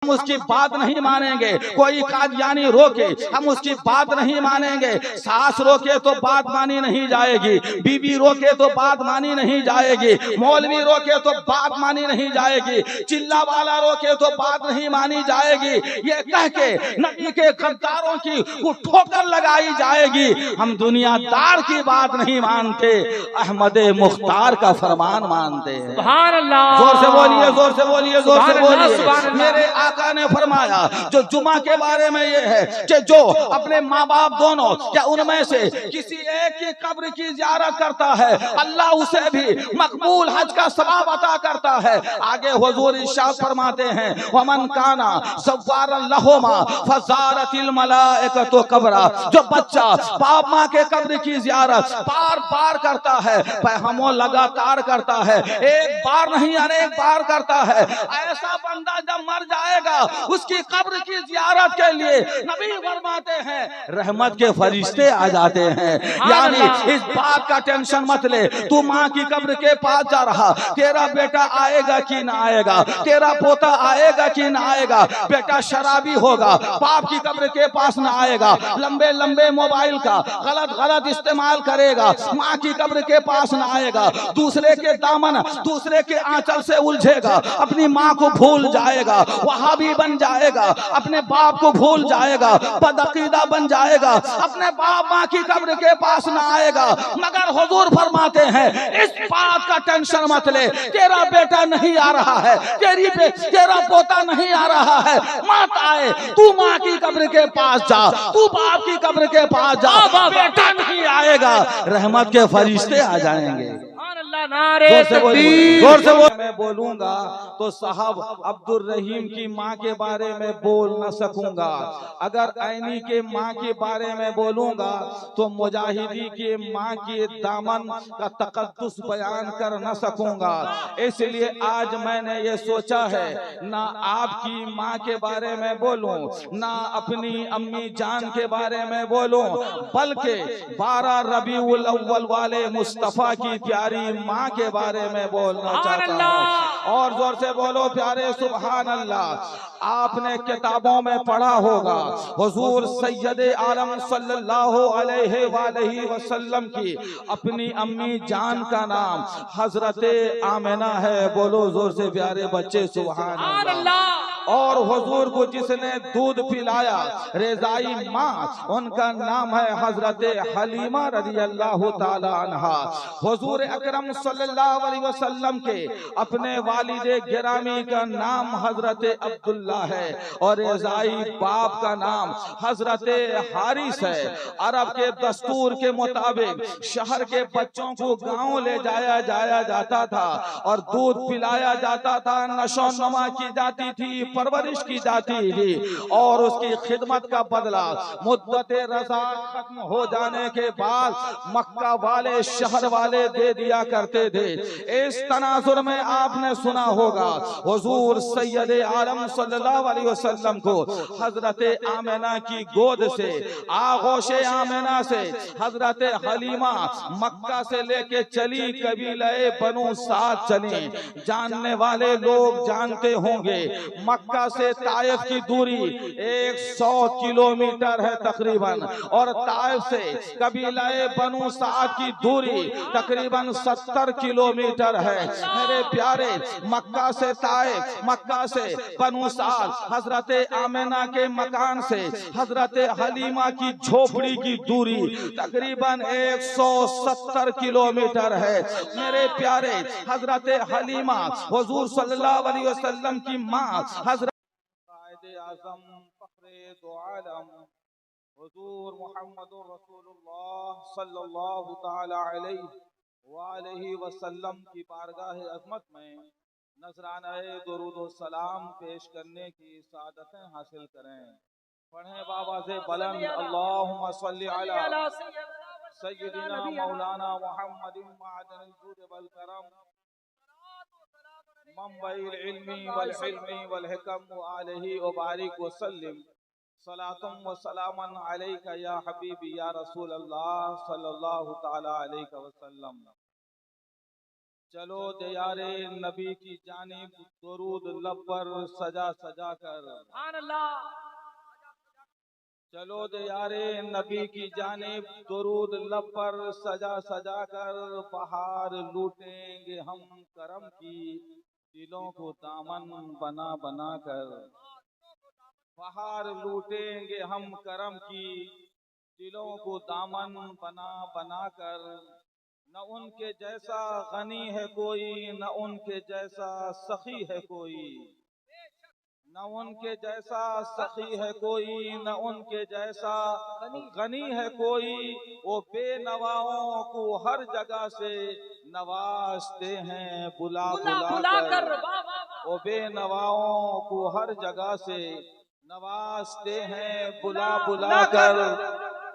हम उसकी बात नहीं मानेंगे। कोई कादियानी रोके हम उसकी बात नहीं मानेंगे। सास रोके तो बात मानी नहीं जाएगी, बीवी रोके तो बात मानी नहीं जाएगी, मौलवी रोके तो बात मानी नहीं जाएगी, चिल्ला वाला रोके तो बात नहीं मानी जाएगी। ये कह के नबी के गद्दारों की ठोकर लगाई जाएगी। हम दुनियादार की बात नहीं मानते, अहमद मुख्तार का फरमान मानते हैं। सुभान अल्लाह। जोर से बोलिए, जोर से बोलिए, जोर से बोलिए। मेरे आका ने फरमाया जो जुमा के बारे में ये है कि जो अपने माँ बाप दोनों या उनमें से किसी एक की कब्र की ज़ियारत करता है, अल्लाह उसे भी मकबूल हज का सवाब अता करता है। आगे हुजूर इरशाद फरमाते हैं वमन काना सव्वारन लहुमा फज़ारतिल मलाइकतु कब्रा। जो बच्चा बाप माँ के कब्र की ज़ियारत बार बार करता है, पैहमो लगातार करता है, एक बार नहीं अनेक बार करता है, ऐसा बंदा जब मर जाएगा उसकी कब्र की ज़ियारत के लिए नबी फरमाते हैं रहमत के फरिश्ते आ जाते हैं। यानी इस बात का टेंशन मत ले, तू माँ की कब्र के पास जा रहा, तेरा बेटा आएगा कि ना आएगा, तेरा पोता आएगा कि ना आएगा, बेटा शराबी होगा, बाप की कब्र के पास ना आएगा, लंबे लंबे मोबाइल का गलत गलत इस्तेमाल करेगा, माँ की कब्र के पास ना आएगा, दूसरे के दामन दूसरे के आंचल से उलझेगा, अपनी माँ को भूल जाएगा, वहाबी बन जाएगा, अपने बाप को भूल जाएगा, बदअकीदा बन जाएगा, अपने बाप माँ की कब्र के पास ना आएगा। मगर हुजूर फरमाते हैं इस बात का टेंशन मत ले, तेरा बेटा नहीं आ रहा है, तेरा पोता नहीं आ रहा है, मत आए, तू माँ की कब्र के पास जा, तू बाप की कब्र के पास जा, बेटा नहीं आएगा, रहमत के फरिश्ते आ जाएंगे। जोर से बोल। मैं बोलूंगा तो साहब अब्दुल रहीम की माँ के बारे में बोल न सकूंगा, अगर ऐनी के माँ के बारे में बोलूंगा तो मुजाहिदी के माँ के दामन का तकद्दुस बयान कर न सकूंगा। इसलिए आज मैंने ये सोचा है ना आपकी माँ के बारे में बोलूं, ना अपनी अम्मी जान के बारे में बोलूं, बल्कि 12 रबीउल अव्वल वाले मुस्तफा की प्यारी माँ के बारे में बोलना चाहता हूँ। और जोर से बोलो प्यारे सुभान अल्लाह। आपने किताबों में पढ़ा होगा हुजूर सैयद आलम सल्लल्लाहु अलैहि वसल्लम की अपनी अम्मी जान का नाम हजरत आमिना है। बोलो जोर से प्यारे बच्चे सुभान अल्लाह। और हुजूर को जिसने दूध पिलाया रेजाई माँ, उनका नाम है हजरत हलीमा रज़ियल्लाहु ताला अन्हा। हुजूर अकरम सल्लल्लाहु अलैहि वसल्लम के अपने वालिदे गिरामी का नाम हजरत अब्दुल्ला है और रेजाई बाप का नाम हजरत हारिस है। अरब के दस्तूर के मुताबिक शहर के बच्चों को गांव ले जाया जाता था और दूध पिलाया जाता था, नशो नमा की जाती थी, परवरिश की जाती थी और उसकी खिदमत का बदला मुद्दत रज़ा खत्म हो जाने के बाद मक्का वाले शहर वाले दे दिया करते थे। इस तनाजुर में आपने सुना होगा हुजूर सैयद आलम सल्लल्लाहु अलैहि वसल्लम को हजरत आमिना की गोद से, आगोश आमिना से हजरत हलीमा मक्का से लेके चली कबीले बनु साद चली। जानने वाले लोग जानते होंगे मक्का से ताइफ की दूरी 100 किलोमीटर है तकरीबन, और ताइफ से कबीले बनु साद की दूरी तकरीबन 70 किलोमीटर है। मेरे प्यारे मक्का से ताइफ, मक्का से बनु साद, हजरत आमिना के मकान से हजरत हलीमा की झोपड़ी की दूरी तकरीबन 170 किलोमीटर है। मेरे प्यारे हजरत हलीमा हुजूर सल्लल्लाहु अलैहि वसल्लम की माँ हजरत आज़म फ़ख्रे दो आलम हुजूर मुहम्मदुर रसूलुल्लाह सल्लल्लाहु ताला अलैहि वसल्लम की बारगाह अज़मत में नजराना दुरूद व सलाम पेश करने की सादतें हासिल करें। पढ़ें बाबा से बुलंद अल्लाहुम्मा सल्ली अला सय्यिदिना मौलाना मुहम्मदिन मादनिल जूद वल करम मंबइल इल्मी वल हिल्मी वल हिकम व आलिहि व बारिक व सल्लिम सलातुम व सलामन अलैका या हबीबी या रसूल अल्लाह सल्लल्लाहु ताला अलैहि वसल्लम। चलो दियारे नबी की जानिब दुरूद लब पर सजा सजा कर। चलो दियारे नबी की जानिब दुरूद लब पर सजा सजा कर। बहार लूटेंगे हम करम की दिलों को दामन बना बना कर। बहार लूटेंगे हम करम की दिलों को दामन बना बना कर। न उनके जैसा गनी है कोई, न उनके जैसा सखी है कोई, न उनके जैसा सखी है कोई, न उनके जैसा गनी है कोई। वो बेनवाओं को हर जगह से नवाजते हैं बुला बुला कर। वो बेनवाओं को हर जगह से नवाजते हैं बुला बुला कर।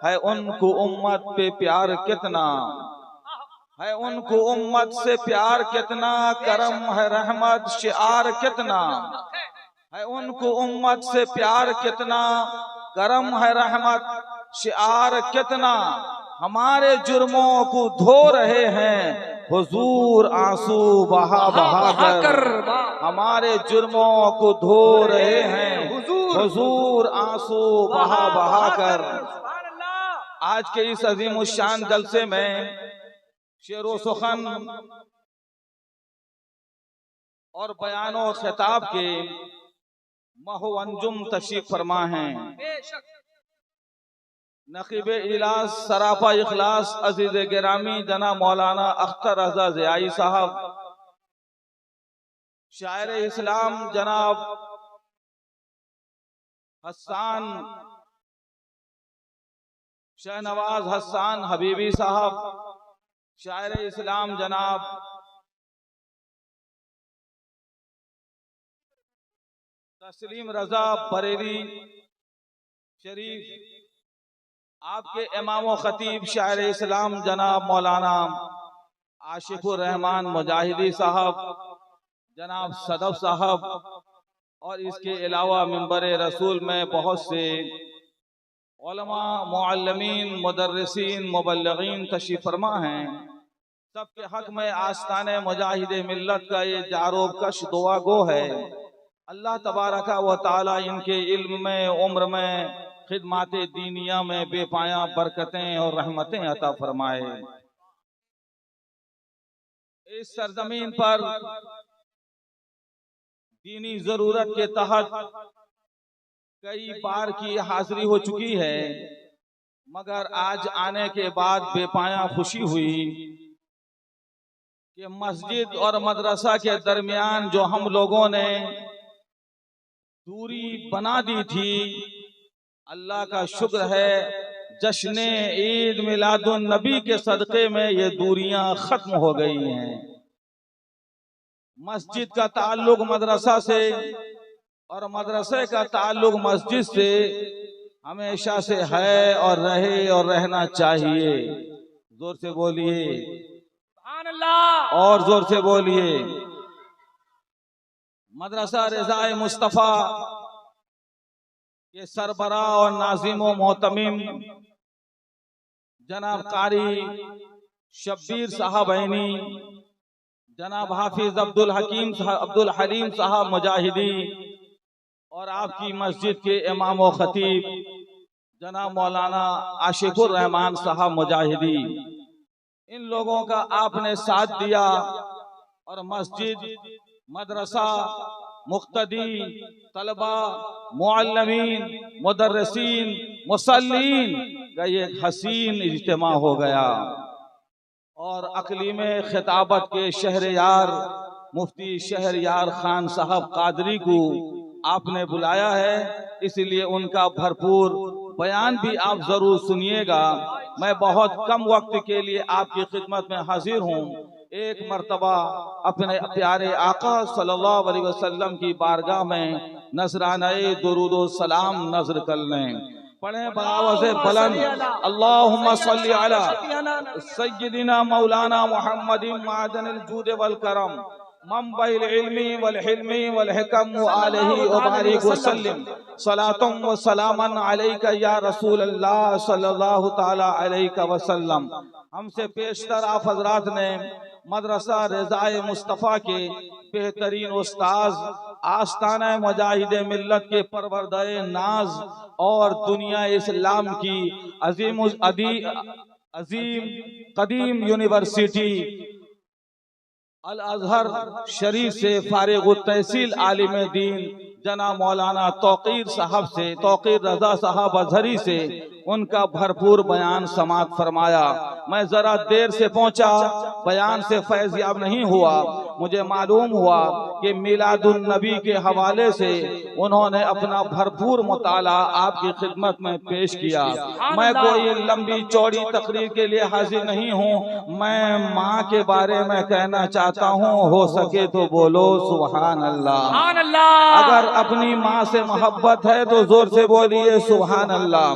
है उनको उम्मत पे प्यार कितना, है उनको उम्मत से प्यार कितना। करम है रहमत शिआर कितना, है उनको उम्मत से प्यार कितना। करम है रहमत शिआर कितना। हमारे जुर्मों को धो रहे हैं हुजूर आंसू बहा बहा कर। हमारे जुर्मों को धो रहे हैं हुजूर आंसू बहा बहा कर। आज के इस अजीम शान जलसे में शेरो सुखन और बयानो खिताब के महो अंजुम तशरीफ फरमा हैं। नकीब इलास सराफा इखलास अजीज गिरामी जनाब मौलाना अख्तर रजा ज़ियाई साहब, शायर इस्लाम जनाब हसन शहनवाज हसन हबीबी साहब, शायर इस्लाम जनाब तस्लीम रजा बरेली शरीफ, आपके इमाम व खतीब शायर इस्लाम जनाब मौलाना आशिकुर रहमान मुजाहिदी साहब, जनाब सदफ साहब, और इसके अलावा मिंबर रसूल में बहुत से उलमा मुअल्लिमीन मुदर्रिसीन मुबल्लिगीन तशरीफ फरमा हैं। सबके हक में आस्ताने मुजाहिदे मिल्लत का ये जारो कश दुआ गो है। अल्लाह तबारका व तआला इनके इल्म में उम्र में खिदमाते दीनिया में बेपाया बरकतें और रहमतें अता फरमाए। इस सरजमीन पर दीनी जरूरत के तहत कई बार की हाजिरी हो चुकी है, मगर आज आने के बाद बेपाया खुशी हुई कि मस्जिद और मदरसा के दरमियान जो हम लोगों ने दूरी बना दी थी, अल्लाह का शुक्र है जश्न ईद मिलादुन नबी के सदक़े में ये दूरियां खत्म हो गई हैं। मस्जिद का ताल्लुक मदरसा से और मदरसे का ताल्लुक मस्जिद से हमेशा से है और रहे और रहना चाहिए। जोर से बोलिए, और जोर से बोलिए। मदरसा रिज़ाए मुस्तफ़ा के सरबरा और नाज़िम व मोहतमीम जनाब कारी शब्बीर साहब ऐनी, जनाब हाफिज अब्दुल हलीम साहब मुजाहिदी, और आपकी मस्जिद के इमाम व खतीब जनाब मौलाना आशिकुर रहमान साहब मुजाहिदी, इन लोगों का आपने साथ दिया और मस्जिद, मदरसा, मुक्तदी, तलबा, मुअल्लिमीन, मुदर्रिसीन, मुसल्लीन का ये हसीन इज्तिमा हो गया। और अकलीम खिताबत के शहरयार मुफ्ती शहरयार खान साहब कादरी को आपने बुलाया है, इसलिए उनका भरपूर बयान भी आप जरूर सुनिएगा। मैं बहुत कम वक्त के लिए आपकी खिदमत में हाजिर हूँ। एक मर्तबा अपने प्यारे आका सल्लल्लाहु अलैहि वसल्लम की बारगाह में नजरानाए दुरूद सलाम नजर कर लें। पढ़े बआवाज़े बुलंद, अल्लाहुम्मा सल्ली अला सय्यिदिना मौलाना मुहम्मदिन मादनिल जूद वल करम मंबइल इल्मी वल हिल्मी वल हिकम व आलिहि व बारिक व सल्लिम सलातुम व सलामन अलैका या रसूल अल्लाह सल्लल्लाहु तआला अलैहि वसल्लम। हमसे पेशतर आप हजरात ने मदरसा रज़ाए मुस्तफ़ा के बेहतरीन उस्ताज, आस्ताना मुजाहिदे मिल्लत के परवरदाए नाज और दुनिया इस्लाम की अजीम कदीम यूनिवर्सिटी अल अजहर शरीफ से फारिग तहसील आलिम दीन जनाब मौलाना तौकीर साहब से, तौकीर रजा साहब अजहरी से उनका भरपूर बयान समाअत फरमाया। मैं जरा देर से पहुंचा, बयान से फैज़याब नहीं हुआ। मुझे मालूम हुआ कि मिलादुन नबी के हवाले से उन्होंने अपना भरपूर मुताला आपकी खिदमत में पेश किया। मैं कोई लंबी चौड़ी तकरीर के लिए हाजिर नहीं हूँ। मैं माँ के बारे में कहना चाहता हूँ, हो सके तो बोलो सुभान अल्लाह। अगर अपनी माँ से मोहब्बत है तो जोर से बोलिए सुभान अल्लाह।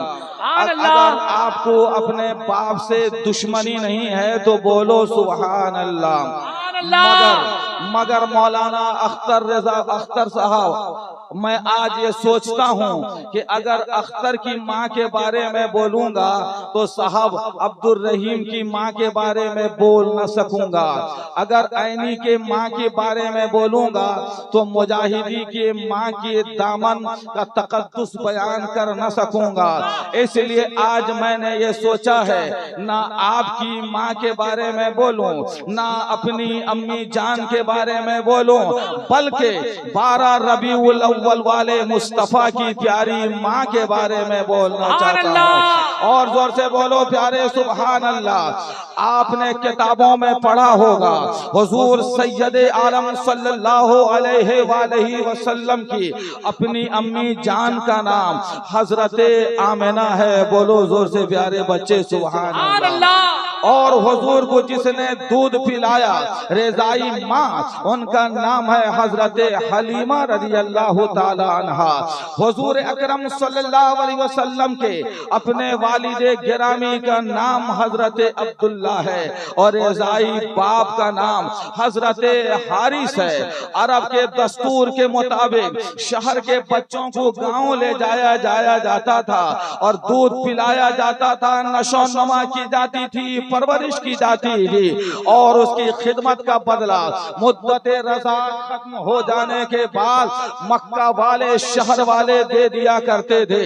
अगर आपको अपने बाप से दुश्मनी नहीं है तो बोलो सुभान अल्लाह। मगर मौलाना अख्तर साहब, मैं आज ये सोचता हूँ कि अगर अख्तर की माँ के बारे में बोलूंगा तो साहब अब्दुल रहीम की माँ के बारे में बोल न सकूंगा। अगर ऐनी के माँ के बारे में बोलूंगा तो मुजाहिदी के माँ के दामन का तकद्दुस बयान कर न सकूंगा। इसलिए आज मैंने ये सोचा है, ना आपकी माँ के बारे में बोलूं, ना अपनी अम्मी जान के बारे में बोलूं, बल्कि 12 रबीउल अव्वल वाले मुस्तफा की प्यारी माँ के बारे में बोलना चाहता हूँ। और जोर से बोलो प्यारे सुभान अल्लाह। आपने किताबों में पढ़ा होगा हुजूर सैयदे आलम सल्लल्लाहु अलैहि वसल्लम की अपनी अम्मी जान का नाम हजरते आमिना है। बोलो जोर से प्यारे बच्चे सुभान अल्लाह। और हुजूर को जिसने दूध पिलाया रेजाई माँ, उनका नाम है हजरते हलीमा रज़ियल्लाहु ताला अन्हा। हुजूर अकरम सल्लल्लाहु अलैहि वसल्लम के अपने वालिदे गिरामी का नाम हजरते अब्दुल्ला है और रेजाई बाप का नाम हजरते हारिस है। अरब के दस्तूर के मुताबिक शहर के बच्चों को गांव ले जाया जाता था और दूध पिलाया जाता था, नशो नमा की जाती थी, परवरिश की जाती थी और उसकी खिदमत का बदला मुद्दते रज़ा खत्म हो जाने के बाद मक्का वाले शहर वाले दे दिया करते थे।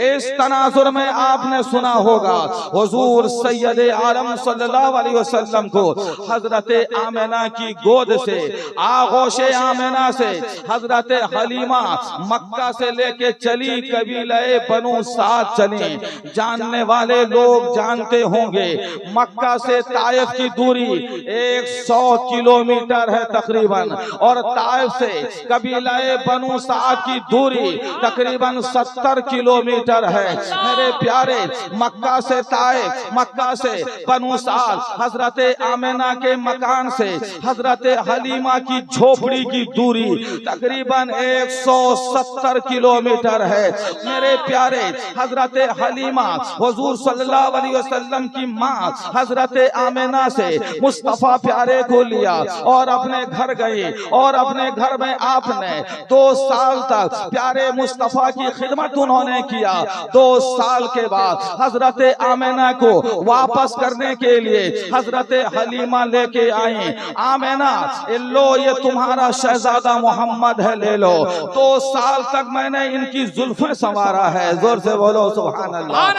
इस तनाजुर में आपने सुना होगा हुजूर सैयदे आलम सल्लल्लाहु अलैहि वसल्लम को हजरते आमिना की गोद से, आगोशे आमिना से हजरते हलीमा मक्का से लेके चली, कबीले बनु साद चली। जानने वाले लोग जानते होंगे मक्का से ताइफ की दूरी 100 किलोमीटर है तकरीबन, और ताइफ से कबीला बनु साद की दूरी तकरीबन 70 किलोमीटर है। मेरे प्यारे, मक्का से ताइफ, मक्का से बनु साद, हजरते आमिना के मकान से हजरते हलीमा की झोपड़ी की दूरी तकरीबन 170 किलोमीटर है। मेरे प्यारे, हजरते हलीमा हुजूर सल्लल्लाहु अलैहि वसल्लम की माँ हजरते आमिना से मुस्तफा प्यारे को लिया और अपने घर गई और अपने घर में आपने 2 साल तक प्यारे मुस्तफा की खिदमत उन्होंने किया। 2 साल के बाद हजरते आमिना को वापस करने के लिए हजरते हलीमा लेके आई। आमिना लो, ये तुम्हारा शहजादा मोहम्मद है, ले लो। 2 साल तक मैंने इनकी जुल्फें संवारा है। जोर से बोलो सुभान अल्लाह।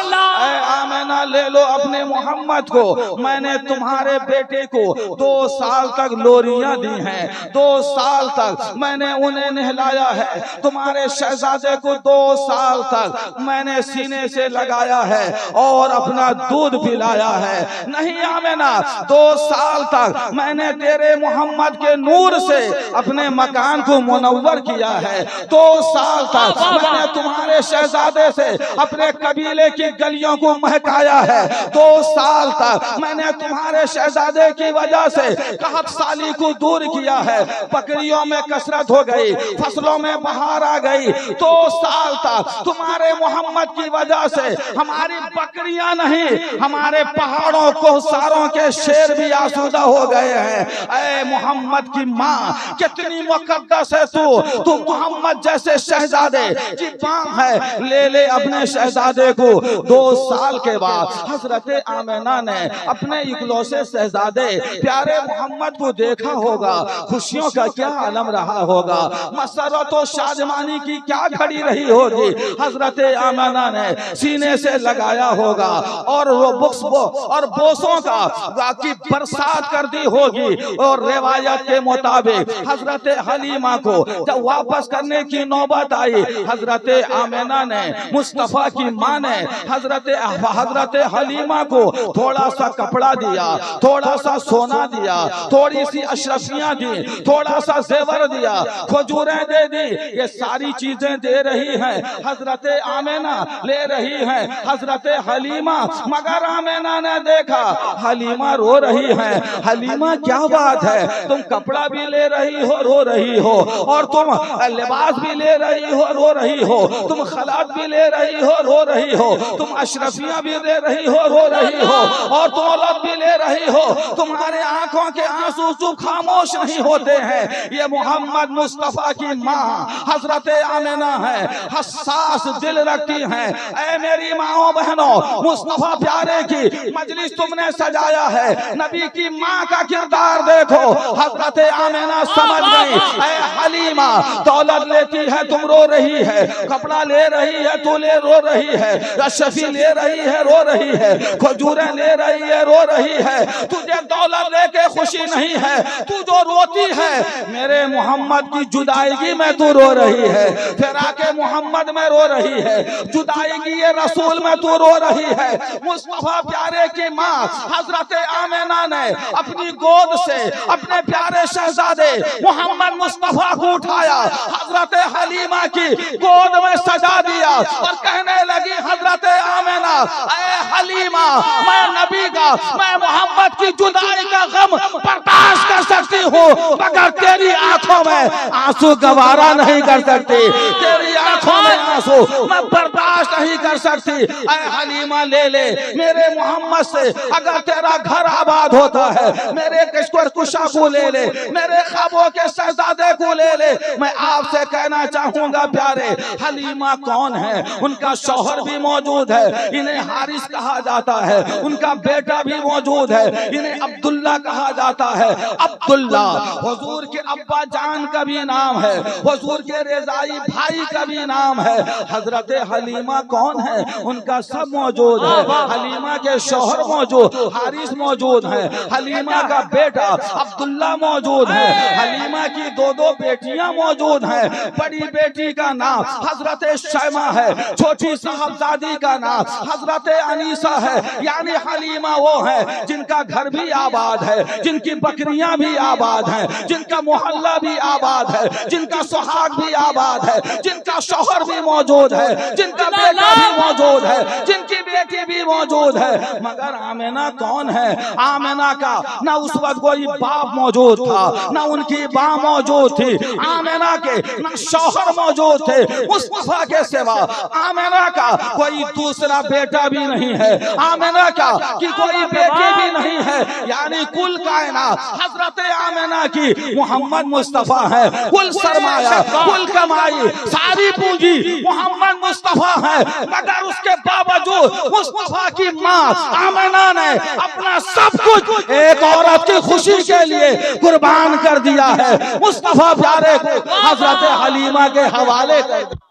आमिना ले लो अपने मोहम्मद को, मैंने तुम्हारे बेटे को 2 साल तक लोरियां दी हैं, 2 साल तक मैंने उन्हें नहलाया है। तुम्हारे शहजादे को 2 साल तक मैंने सीने से लगाया है और अपना दूध पिलाया है। नहीं आमिना, 2 साल तक मैंने तेरे मोहम्मद के नूर से अपने मकान को मुनव्वर किया है। 2 साल तक मैंने तुम्हारे शहजादे से अपने कबीले की गलियों को महकाया है। 2 साल तक मैंने तुम्हारे शहजादे की वजह से कहत साली को दूर किया है। बकरियों में कसरत हो गई, फसलों में बहार आ गई। 2 साल तक तुम्हारे मोहम्मद की वजह से हमारी बकरियां नहीं, हमारे पहाड़ों को सारों के शेर भी आसूदा हो गए हैं। ऐ मोहम्मद की माँ, कितनी मुकद्दस है तू मोहम्मद जैसे शहजादे की माँ है, ले ले अपने शहजादे को। 2 साल के बाद हजरत आमिना ने अपने इकलौते शहजादे प्यारे मोहम्मद को देखा होगा। खुशियों का क्या आलम रहा होगा, मसरत और शाजमानी की क्या खड़ी रही होगी। हजरत आमिना ने सीने से लगाया होगा और वो बुक्स और बोसों का की बरसात कर दी होगी। और रिवायत के मुताबिक हजरत हलीमा को जब वापस करने की नौबत आई, हजरत आमिना ने मुस्तफा की मां ने हजरत हलीमा को थोड़ा सा कपड़ा दिया, थोड़ा सा सोना दिया, थोड़ी सी अशरफियां दी, थोड़ा सा जेवर दिया, खजूरें दे दी। ये सारी चीजें दे रही हैं, हजरत आमिना ले रही हैं, हजरत हलीमा। मगर आमिना ने देखा हलीमा रो रही है। हलीमा क्या बात है, तुम कपड़ा भी ले रही हो, रो रही हो, और तुम लिबास भी ले रही हो, रो रही हो, तुम खलात भी ले रही हो, रो रही हो, तुम अशरफियां भी ले रही हो, रो रही हो, और तुम औलाद भी ले रही हो। तुम्हारे आंखों के आंसू चुप खामोश नहीं होते हैं। ये मोहम्मद मुस्तफा की माँ हजरत आमिना है, हसास दिल रखती हैं। ऐ मेरी माओ बहनों, मुस्तफा प्यारे की मजलिस तुमने सजाया है, नबी की माँ का किरदार देखो। हजरत आमिना समझ गई, ऐ हलीमा दौलत लेती है तुम रो रही है, कपड़ा ले रही है तू रो रही है, अशफी ले रही है रो रही है, खजूरें ले रही है रो रही है, तुझे दौलत लेके खुशी नहीं है, तू जो रोती है मेरे मोहम्मद की जुदाईगी में तू रो रही है, फिर आके मोहम्मद में रो रही है, जुदाईगी ये रसूल में तू रो रही है। मुस्तफा प्यारे की माँ हजरत आमिना ने अपनी गोद से अपने प्यारे शहजादे मोहम्मद मुस्तफा को उठाया, हजरत हलीमा की गोद में सजा दिया और कहने लगी हजरत आमिना, ऐ हलीमा मैं नबी का, मैं मोहम्मद की जुदाई का गम बर्दाश्त कर सकती हूँ, मगर तेरी आंखों में आंसू गवारा नहीं कर सकती, तेरी आंखों में आंसू मैं बर्दाश्त नहीं कर सकती। ऐ हलीमा ले ले मेरे मोहम्मद से, अगर तेरा घर आबाद होता है मेरे किशोर कुशा को ले ले, मेरे ख्वाबों के शहजादे को ले ले। मैं आपसे कहना चाहूंगा प्यारे, हलीमा कौन है? उनका शौहर भी मौजूद है, इन्हें हारिस कहा जाता है, उनका बेटा भी मौजूद है, इन्हें अब्दुल्ला कहा जाता है। अब्दुल्ला हुजूर के अब्बा जान का भी नाम है, हुजूर के रेजाई भाई का भी नाम है। हजरत हलीमा कौन है? उनका सब मौजूद है, हलीमा के शौहर मौजूद, हारिस मौजूद है, हलीमा का बेटा अब्दुल्ला मौजूद है, हलीमा की 2 बेटियां मौजूद हैं। बड़ी बेटी का नाम हजरत शैमा है, छोटी साहबजादी का नाम हजरत अनीसा है। यानी हलीमा वो है जिनका घर भी आबाद है, जिनकी बकरियां भी आबाद हैं, जिनका मोहल्ला भी आबाद है, जिनका सुहाग भी आबाद है, जिनका शौहर भी मौजूद है, जिनका बेटा भी मौजूद है, जिनकी बेटी भी मौजूद है। मगर आमिना कौन है? आमिना का न उस वक्त कोई बाप मौजूद था, न उनकी मां मौजूद थी, आमिना के न शौहर मौजूद थे। मुस्तफा के सिवा आमिना का कोई दूसरा बेटा भी नहीं है, आमिना का कि कोई बेटी भी नहीं है। यानी कुल कायनात हजरत आमिना की मोहम्मद मुस्तफा है, कुल सरमाया, कुल कमाई, सारी पूंजी मोहम्मद मुस्तफा है। मगर उसके बावजूद मुस्तफा की माँ आमिना ने अपना सब कुछ एक औरत की खुशी के लिए कुर्बान कर दिया है। मुस्तफा प्यारे को हजरत हलीमा के हवाले कर दिया।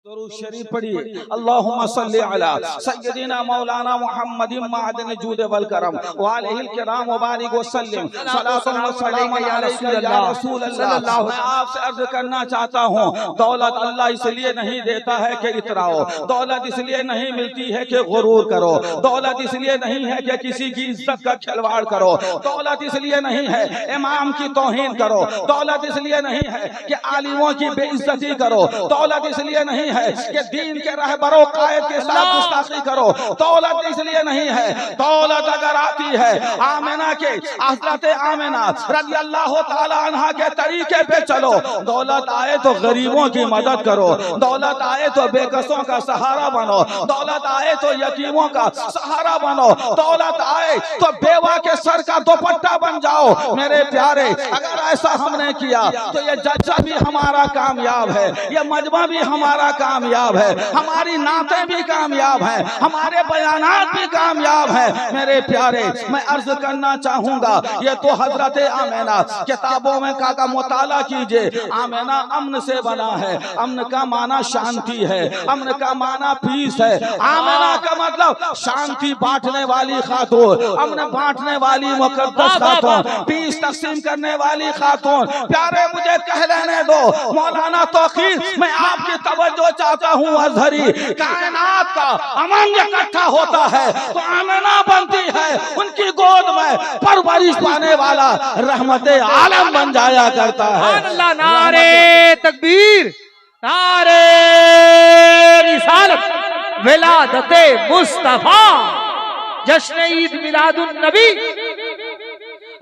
दुरूद शरीफ पढ़िए, अल्लाहुम्मा सल्ली अला सय्यदिना मौलाना मुहम्मदिन मादन जूद वल करम व अलैहिल किराम व बारिक व सल्लिम सलातन व सलाम या रसूल अल्लाह। मैं आपसे अर्ज करना चाहता हूँ, दौलत अल्लाह इसलिए नहीं देता है कि इतराओ, दौलत इसलिए नहीं मिलती है कि गुरूर करो, दौलत इसलिए नहीं है कि किसी की इज्जत का खिलवाड़ करो, दौलत इसलिए नहीं है इमाम की तौहीन करो, दौलत इसलिए नहीं है कि आलिमों की बेइज्जती करो, दौलत इसलिए नहीं है है कि दीन के रहबरों कायद के साथ गुस्ताखी करो। दौलत इसलिए नहीं है, दौलत अगर आती है आमिना के हजरत आमिना रज़ी अल्लाह ताला अन्हा के तरीके पे चलो। दौलत आए तो गरीबों की मदद करो, दौलत आए तो बेकसों का सहारा बनो, दौलत आए तो यतीमों का सहारा बनो, दौलत आए तो बेवा के सर का दुपट्टा बन जाओ। मेरे प्यारे, अगर ऐसा हमने किया तो ये जलसा भी हमारा कामयाब है, ये मजमा भी हमारा कामयाब है, हमारी नातें भी कामयाब हैं, हमारे बयानात भी कामयाब हैं। मेरे प्यारे, मैं अर्ज करना चाहूंगा, ये तो हजरत आमिना किताबों में का मुताला कीजिए। आमिना अमन से बना है, अमन का माना शांति है, अमन का माना पीस है। आमिना का मतलब शांति बांटने वाली खातून, अमन बांटने वाली मुकद्दस खातून, पीस तकसीम करने वाली खातून। प्यारे, मुझे कह लेने दो मौलाना तौकीर, मैं आपकी तवज्जो चाहता हूँ। अजहरी कायनात का अमन इकट्ठा होता है तो आमिना बनती है, उनकी गोद में परवरिश पाने वाला रहमते आलम बन जाया करता है। अल्लाह, नारे तकबीर, नारे रिसालत, विलादते मुस्तफा, जश्न ईद मिलादुन नबी।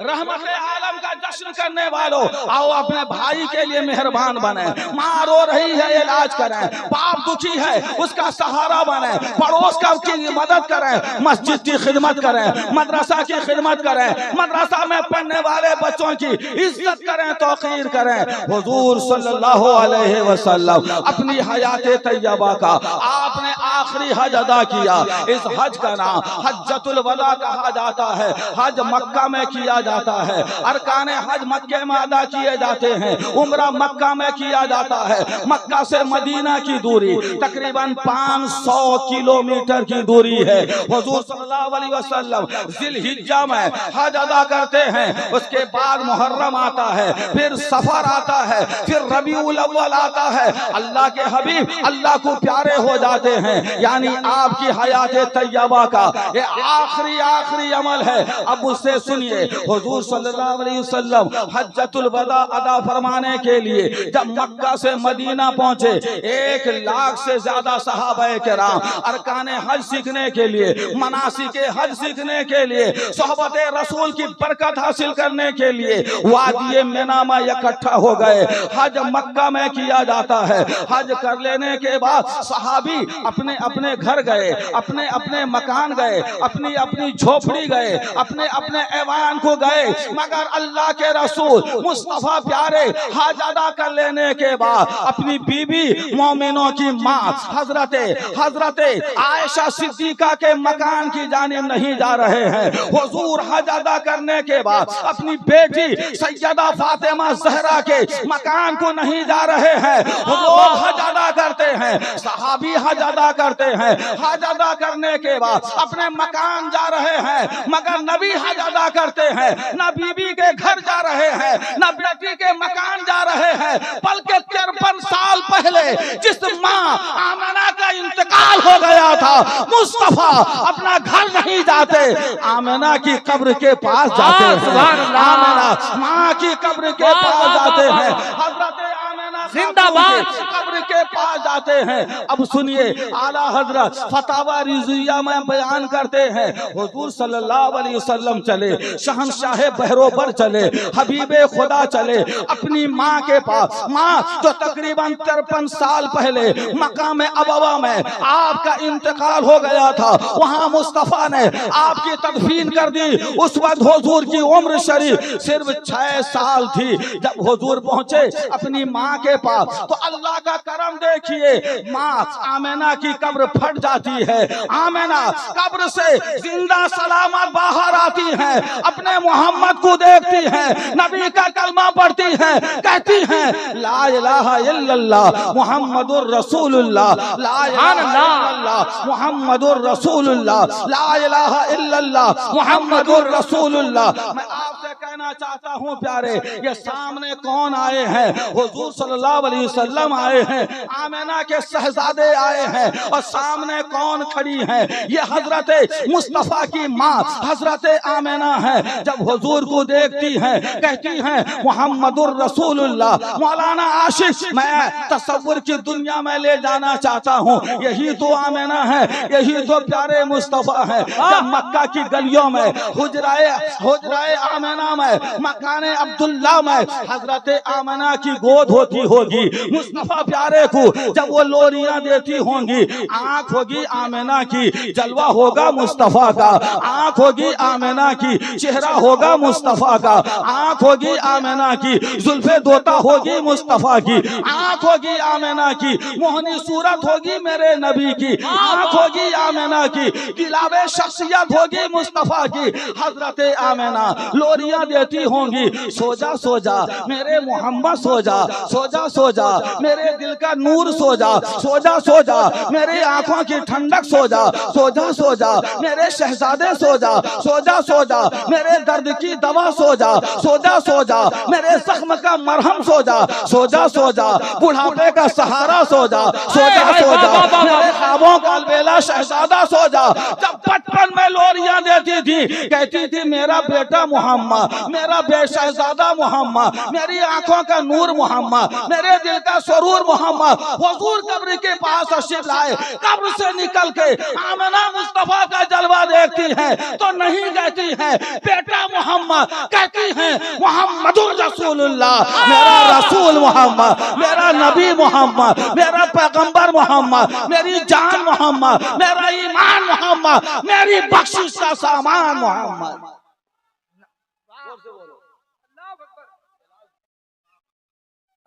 रहमत आलम का जश्न करने वालों, आओ अपने भाई के लिए मेहरबान बने। माँ रो रही है, इलाज करें। बाप दुखी है, उसका सहारा बने। पड़ोस का की मदद करें, मस्जिद की खिदमत करें, मदरसा की खिदमत करें, मदरसा में पढ़ने वाले बच्चों की इज्जत करें, तौकीर करें। हुजूर सल्लल्लाहु अलैहि वसल्लम अपनी हयात तैयबा का आपने आखिरी हज अदा किया। इस हज का नाम हज्जतुल वदा कहा जाता है। हज मक्का में किया जाता है, अरकाने हज मक्के में अदा किए जाते हैं, उम्रा मक्का में किया जाता है। मक्का से मदीना की दूरी तकरीबन 500 किलोमीटर की दूरी है। हुजूर सल्लल्लाहु अलैहि वसल्लम जिलहिज्जा में हज अदा करते हैं, उसके बाद मुहर्रम आता है, फिर सफर आता है, फिर रबीउल अव्वल आता है। अल्लाह के हबीब अल्लाह को प्यारे हो जाते हैं, यानी आपकी हयात तैयबा का ये आखिरी अमल है। अब उससे सुनिए, हुजूर सल्लल्लाहु अलैहि वसल्लम हज्जतुल वदा अदा फरमाने के लिए जब मक्का से मदीना पहुंचे, 1 लाख से ज्यादा सहाबाए किराम अरकाने हज सीखने के लिए, मनासिके हज सीखने के लिए, सोहबते रसूल की बरकत हासिल करने के लिए वादी मिना में इकट्ठा हो गए। हज मक्का में किया जाता है। हज कर लेने के बाद सहाबी अपने अपने घर गए, अपने अपने मकान गए, अपनी अपनी झोपड़ी गए, अपने अपने ऐवान को गए। मगर अल्लाह के रसूल मुस्तफा प्यारे हज अदा कर लेने के बाद अपनी बीबी मोमिनों की माँ हजरते आयशा सिद्दीका के मकान की जानिब नहीं जा रहे हैं। हुजूर हज अदा करने के बाद अपनी बेटी सैयदा फातिमा ज़हरा के मकान को नहीं जा रहे हैं। लोग हज अदा करते हैं, सहाबी हज अदा करते हैं, हज अदा करने के बाद अपने मकान जा रहे हैं, मगर नबी हज अदा करते हैं, न बीबी के घर जा रहे हैं, न बेटी के मकान जा रहे हैं। बल्कि 53 साल पहले जिस माँ आमिना का इंतकाल हो गया था, मुस्तफा अपना घर नहीं जाते, आमिना की कब्र के पास जाते हैं। आमिना माँ की कब्र के पास जाते हैं, हजरत आमिना जिंदाबाद कब्र के पास जाते हैं। अब सुनिए, आला हजरत फतावा रिज़विया में बयान करते हैं, हुजूर सल्लल्लाहु अलैहि वसल्लम चले, शहंशाह बहरोबर चले, हबीबे खुदा चले अपनी माँ के पास। माँ जो तकरीबन 53 साल पहले मकाम अबवा में आपका इंतकाल हो गया था, वहाँ मुस्तफा ने आपकी तदफीन कर दी। उस वक्त हुजूर की उम्र शरीफ सिर्फ 6 साल थी। जब हुजूर पहुंचे अपनी माँ के पास तो अल्लाह का करम देखिए, माँ आमिना की कब्र फट जाती है। आमिना कब्र से जिंदा सलामत बाहर आती है, अपने मोहम्मद को देखती है, नबी का कलमा पढ़ती है, कहती है ला इलाहा इल्लल्लाह मुहम्मदुर रसूलुल्लाह, ला इलाहा इल्लल्लाह मुहम्मदुर रसूलुल्लाह, ला इलाहा इल्लल्लाह मुहम्मदुर रसूलुल्लाह। मैं आपसे आपसे कहना चाहता हूँ प्यारे, ये सामने कौन आए हैं? हुजूर सल्लल्लाहु अलैहि वसल्लम आए हैं, आमिना के शहजादे आए हैं। और सामने कौन खड़ी है? ये हजरत मुस्तफा की माँ हजरत आमिना है। जब हुजूर को देखती हैं, कहती हैं मुहम्मदुर रसूलुल्लाह। मौलाना आशिक, मैं तसव्वुर की दुनिया में ले जाना चाहता हूँ। यही तो आमिना है, यही तो प्यारे मुस्तफा है। जब मक्का की गलियों में हुजराए आमिना में, मकाने अब्दुल्ला में हजरत आमिना की गोद होती होगी। मुस्तफा प्यारे को जब वो लोरियां देती होंगी, आंख होगी आमिना की, जलवा होगा मुस्तफा का। आंख होगी आमिना की, चेहरा होगा मुस्तफा का। आंख होगी आमिना की, जुल्फे दोता होगी मुस्तफा की। आंख होगी आमिना की, मोहनी सूरत होगी मेरे नबी की। आंख होगी आमिना की, किलावे शख्सियत होगी मुस्तफा की। हजरत आमिना लोरियां देती होंगी, सो जा सो जा मेरे मोहम्मद, सो जा सो जा सो जा मेरे दिल का नूर, सो जा सो जा सो जा मेरी आंखों की ठंडक, सो जा सो जा सो जा मेरे शहजादे, सो जा सो जा सो जा मेरे दर्द की दवा, सो जा सो जा सो जा मेरे जख्म का मरहम, सो जा सो जा सो जा बुढ़ापे का सहारा, सो जा सो जा सो जा मेरे ख्वाबों का अलबेला शहजादा, सो जा। जब बचपन में लोरियां देती थी, कहती थी मेरा बेटा मोहम्मद, मेरा शहजादा मोहम्मद, मेरी आंखों का नूर मोहम्मद, मेरे दिल का सुरूर मोहम्मद। हुजूर कब्र के पास तशरीफ लाए, कब्र से निकल के आमिना मुस्तफा का जलवा देखती है तो नहीं कहती है बेटा मोहम्मद, कहती है मुहम्मदुर रसूलुल्लाह। मेरा रसूल मोहम्मद, मेरा नबी मोहम्मद, मेरा पैगंबर मोहम्मद, मेरी जान मोहम्मद, मेरा ईमान मोहम्मद, मेरी बख्शिश का सामान मोहम्मद।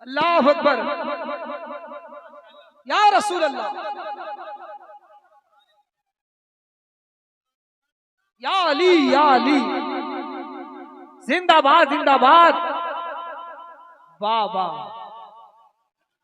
अल्लाह अकबर, या रसूल अल्लाह, या अली, या अली, जिंदाबाद जिंदाबाद। वाह वाह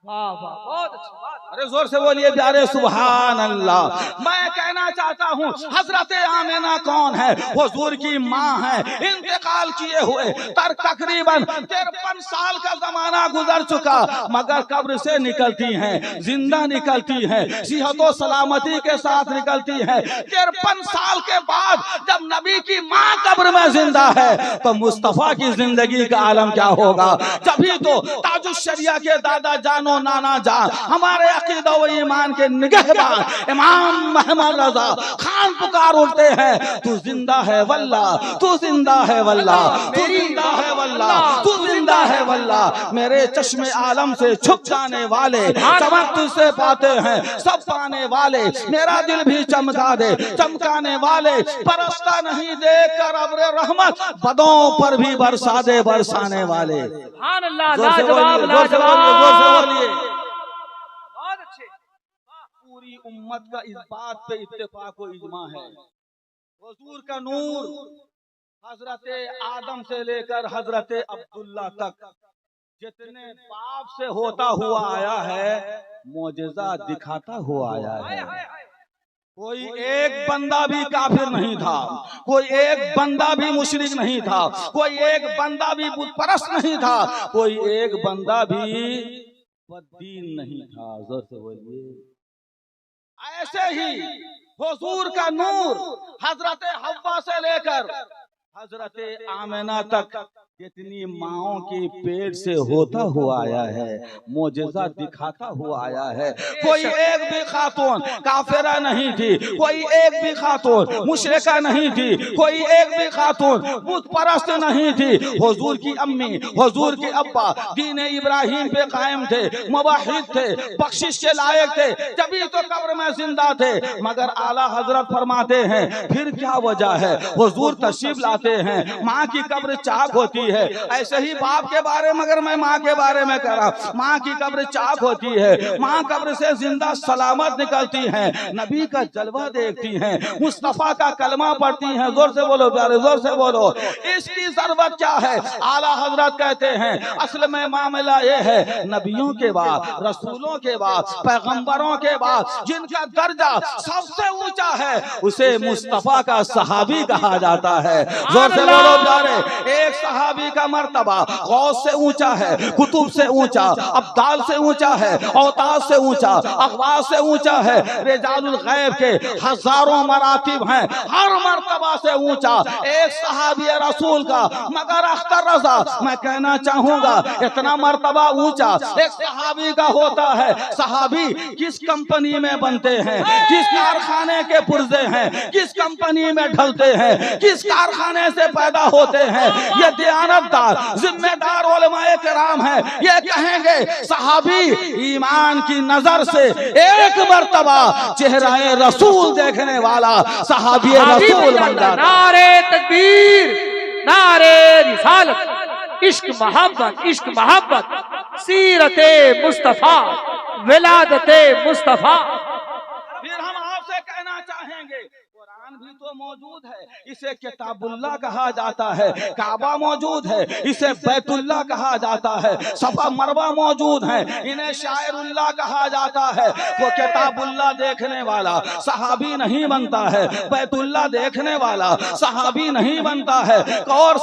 वाह वाह, बहुत अच्छी बात। अरे जोर से बोलिए प्यारे सुभान अल्लाह। मैं कहना चाहता हूँ हजरत आमिना कौन है? हुजूर की माँ है, इंतकाल किए हुए तकरीबन 53 साल का जमाना गुजर चुका, मगर कब्र से निकलती हैं, जिंदा निकलती हैं, सेहतो सलामती के साथ निकलती है। 53 साल के बाद जब नबी की माँ कब्र में जिंदा है तो मुस्तफा की जिंदगी का आलम क्या होगा? तभी तो ताजुश शरिया के दादा जानो नाना जान, हमारे अकीदा व ईमान के निगहबान इमाम मोहम्मद रजा खान पुकार उठते हैं, तू जिंदा है वल्ला, तू जिंदा है वल्ला, तू जिंदा है वल्ला, तू जिंदा है वल्ला। मेरे चश्मे आलम से छुप जाने वाले, चमक तुझसे पाते हैं सब पाने वाले। मेरा दिल भी चमका दे चमकाने वाले, परस्ता नहीं देकर अब्र रहमत, बदों पर भी बरसा दे बरसाने वाले। सुभान अल्लाह, लाजवाब लाजवाब। पूरी उम्मत का इस बात पे इत्तेफाक व इजमा है, हुजूर का नूर हजरत आदम से लेकर हजरत अब्दुल्ला तक जितने पाप से होता हुआ आया है, मौजज़ा दिखाता हुआ आया है। कोई एक बंदा भी काफिर नहीं था, कोई एक बंदा भी मुशरिक नहीं था, कोई एक बंदा भी बुत परस्त नहीं था, कोई एक बंदा भी बददीन नहीं था। जोर से बोलिए। ऐसे ही हुजूर का नूर हजरत हव्वा से लेकर हजरत आमिना तक जितनी माओं के पेट से होता हुआ आया है, मौजज़ा दिखाता हुआ आया है। कोई एक भी खातून काफिरा नहीं थी, कोई एक भी खातून मुशरिका नहीं थी, कोई एक भी खातून बुत परस्त नहीं थी। हुजूर की अम्मी, हुजूर के अब्बा दीन इब्राहिम पे कायम थे, मुवाहिद थे, बख्शिश के लायक थे, तभी तो कब्र में जिंदा थे। मगर आला हजरत फरमाते हैं फिर क्या वजह है? हुजूर तशरीफ लाते हैं, माँ की कब्र चाक होती है। ऐसे ही बाप के बारे में अगर मैं माँ के बारे में कह रहा, माँ की कब्र चाक होती है, माँ कब्र से जिंदा सलामत निकलती है, नबी का जलवा देखती हैं, मुस्तफा का कलमा पढ़ती हैं। जोर से बोलो प्यारे, जोर से बोलो। इसकी जरूरत क्या है? आला हजरत कहते हैं असल में मामला ये है, नबियों के बाद, रसूलों के बाद, पैगंबरों के बाद जिनका दर्जा सबसे ऊंचा है उसे मुस्तफा का सहाबी कहा जाता है। जोर से बोलो प्यारे। एक सहाबी का मर्तबा गौस से ऊंचा है, कुतुब से ऊंचा, अब्दाल से ऊंचा है, औताद से ऊंचा, अखबार से ऊंचा है, रिजालुल गैब के हजारों मरातिब हैं, हर मर्तबा से ऊंचा एक सहाबी रसूल का। मगर अख्तर रजा मैं कहना चाहूंगा इतना मर्तबा ऊंचा एक सहाबी का होता है। सहाबी किस कंपनी में बनते हैं, किस कारखाने के पुर्जे हैं, किस कंपनी में ढलते हैं, किस कारखाने से पैदा होते हैं, ये दयानतदार जिम्मेदार उलमाए किराम हैं, ये कहेंगे सहाबी ईमान की नजर से एक मर्तबा चेहराए रसूल देखने वाला सहाबी रसूल बन जाता। नारे तकबीर, नारे रिसालत, इश्क मोहब्बत, इश्क मोहब्बत, सीरते मुस्तफा, विलादते मुस्तफा। फिर हम आपसे कहना चाहेंगे कुरान भी तो मौजूद है, इसे किताबुल्लाह कहा जाता है, काबा मौजूद है, इसे बैतुल्लाह कहा जाता है, सफा मरवा मौजूद है, इन्हें शायरुल्लाह कहा जाता है। वो किताबुल्लाह देखने वाला सहाबी नहीं बनता है, बैतुल्लाह देखने वाला सहाबी नहीं बनता है, और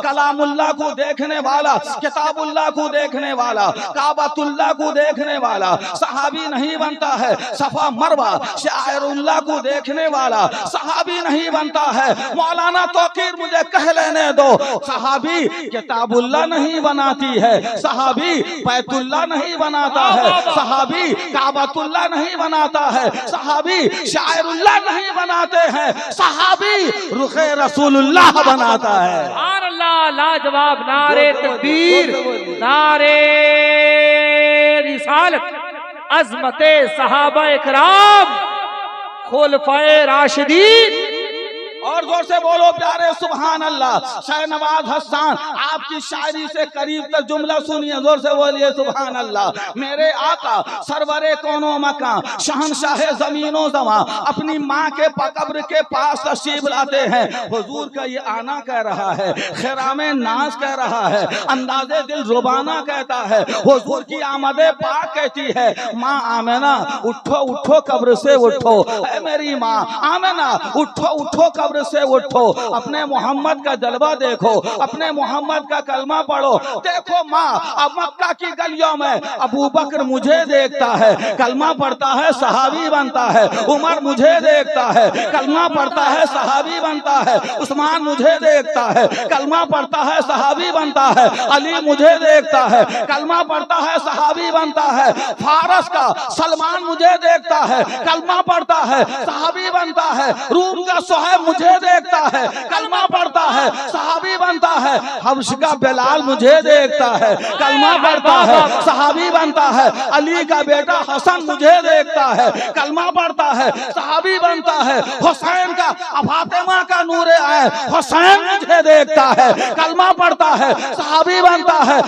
कलामुल्लाह को देखने वाला, किताबुल्लाह को देखने वाला, काबातुल्लाह को देखने वाला सहाबी नहीं बनता है, सफा मरवा शायरुल्लाह को देखने वाला सहाबी नहीं बनता है। मौलाना तौकीर मुझे कह लेने दो, सहाबी किताबुल्लाह नहीं बनाती है, सहाबी बैतुल्लाह नहीं बनाता है, सहाबी काबतुल्लाह नहीं बनाता है, सहाबी शायरुल्लाह नहीं बनाते हैं, सहाबी रुखे रसूलुल्लाह बनाता है। सुभान अल्लाह, लाजवाब। नारे तकबीर, नारे रिसालत, अज़मते सहाबा इकराम, खुलफाए राशिदीन। और जोर से बोलो प्यारे सुभान अल्लाह। शाहनवाज हसन आपकी शायरी से करीब तक जुमला सुनिए, जोर से बोलिए सुभान अल्लाह। मेरे आका सरवरे कोनो मकान शहनशाह जमीनो जमा अपनी माँ के कब्र के पास तशरीफ लाते हैं। हुजूर का ये आना कह रहा है, खैरामे नाज कह रहा है, अंदाजे दिल रुबाना कहता है। हुजूर की आमदे पाक कहती है, माँ आमिना उठो उठो कब्र से उठो, ऐ मेरी माँ आमिना उठो उठो कब्र से उठो, अपने मोहम्मद का जलवा देखो, अपने मोहम्मद का कलमा पढ़ो। देखो माँ, अब मक्का की गलियों में अबू बकर मुझे देखता है, कलमा पढ़ता है, सहाबी बनता है। उमर मुझे देखता है, कलमा पढ़ता है, सहाबी बनता है। उस्मान मुझे देखता है, कलमा पढ़ता है, सहाबी बनता है। अली मुझे देखता है, कलमा पढ़ता है, सहाबी बनता है। फारस का सलमान मुझे देखता है, कलमा पढ़ता है, सहाबी बनता है। रूम का सोहेब मुझे देखता है, कलमा पढ़ता है, सहाबी बनता है। हब्श का बिलाल मुझे देखता है, कलमा पढ़ता है, सहाबी बनता है। अली का बेटा हसन मुझे देखता है, कलमा पढ़ता है, सहाबी बनता है। हुसैन का फातिमा का नूरे आए हुसैन मुझे देखता है, कलमा पढ़ता है, सहाबी बनता है।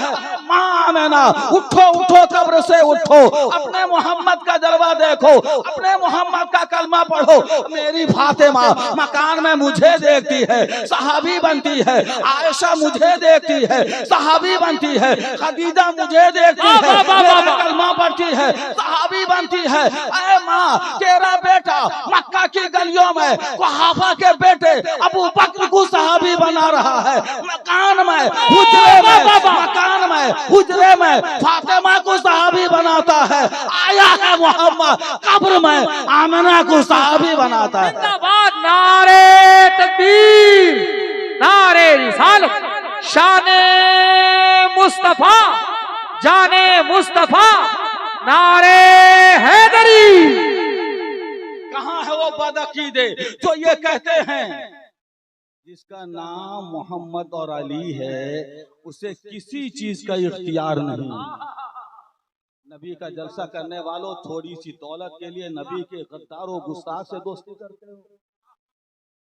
माँ आमिना उठो उठो कब्र से उठो, अपने मोहम्मद का जलवा देखो, अपने मोहम्मद का कलमा पढ़ो। मेरी फातिमा मकान में मुझे देखती है, सहाबी बनती है। आयशा मुझे देखती है, सहाबी बनती है। खदीजा मुझे देखती है, मेरा कलमा पढ़ती है, सहाबी बनती है। ऐ माँ, तेरा बेटा मक्का की गलियों में सहाबा के बेटे अबू बकर को सहाबी बना रहा है। मकान में हुजरे में, मकान में हुजरे में फातिमा को सहाबी बनाता है। आया है मोहम्मद कब्र में आमिना को सहाबी बनाता है। जिंदाबाद। नारे तकबीर, नारे रिसालत, शाने मुस्तफा, जाने मुस्तफा, नारे हैदरी। कहाँ है वो बदअकीदे जो ये कहते हैं जिसका नाम मोहम्मद और अली है उसे किसी चीज का इख्तियार नहीं। नबी का जलसा करने वालों थोड़ी सी दौलत के लिए नबी के गद्दारों गुस्ताख से दोस्ती करते हो।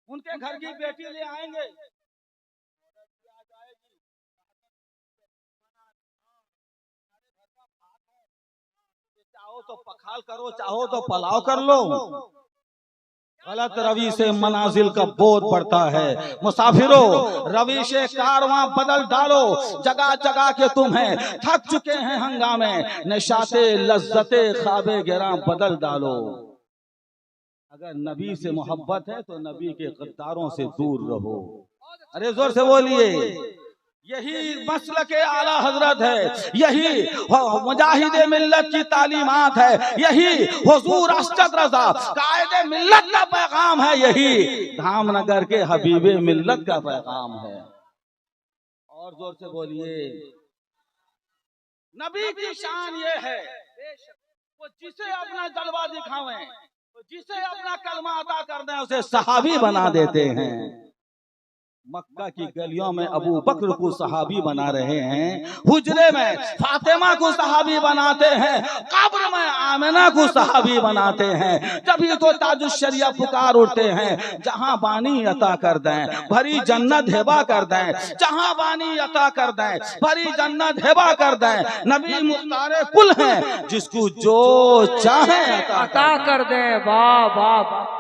उनके घर की बेटी ले आएंगे, चाहो तो पखाल करो, चाहो तो पलाव कर लो। गलत रवि से मनाजिल का बोध बढ़ता है। मुसाफिरों, रवि से कारवां बदल डालो। जगह जगह के तुम्हें थक चुके हैं हंगामे, नशाते लज्जते ख्वाबे गिरा बदल डालो। अगर नबी से मोहब्बत है तो नबी के गद्दारों से दूर रहो। अरे जोर से बोलिए। यही मसलक आला हजरत है, यही मुजाहिदे मिल्लत की तालीमात है, यही हुजूर अशरफ रज़ा कायदे मिल्लत का पैगाम है, यही धामनगर के हबीबे मिल्लत का पैगाम है। और जोर से बोलिए। नबी की शान ये है, वो जिसे अपना जलवा दिखावें, जिसे अपना कलमा अता कर दें, उसे सहाबी बना देते हैं। मक्का की गलियों में अबू बकर को सहाबी बना रहे हैं, हुजरे में फातिमा को सहाबी बनाते हैं, कब्र में आमिना को सहाबी बनाते हैं। तभी तो ताजुश शरिया पुकार उठते हैं, जहां बानी अता कर दें भरी जन्नत हिबा कर दें, जहां बानी अता कर दें भरी जन्नत हिबा कर दें। नबी मुख्तार कुल हैं, जिसको जो चाहे अता कर दें। वाह वाह वाह।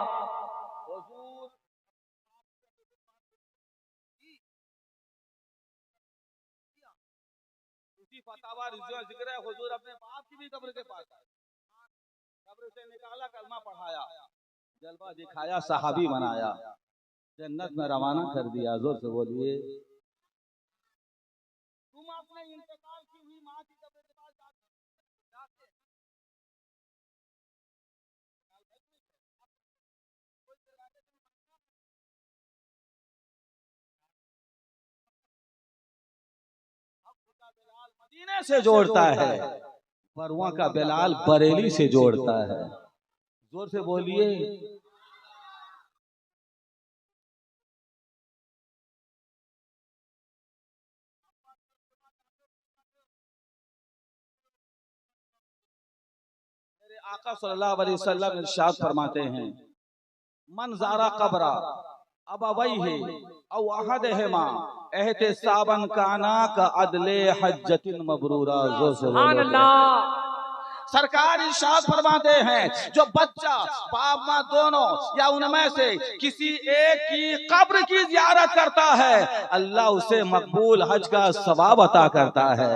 जिक्र है, हुजूर अपने बाप की भी कब्र के पास आए, कब्र से निकाला, कलमा पढ़ाया, जलवा दिखाया, सहाबी बनाया, जन्नत में रवाना कर दिया। जोर से बोलिए। तुम अपने इंतकाल की हुई माँ की कब्र के पास जाते मदीने से जोड़ता है, परवां का बिलाल बरेली से जोड़ता है। जोर से बोलिए। मेरे आका सल्लल्लाहु अलैहि वसल्लम इरशाद फरमाते हैं, मन ज़ारा कब्रा अबवैहि औ अहदहिमा एहतिसाबन काना का अदले हज्जतिन मबरूरा। जोर से बोलो। सरकार इरशाद फरमाते हैं, जो बच्चा बाप माँ दोनों या उनमें से किसी एक की कब्र की जियारत करता है, अल्लाह उसे मकबूल हज का सवाब अता करता है।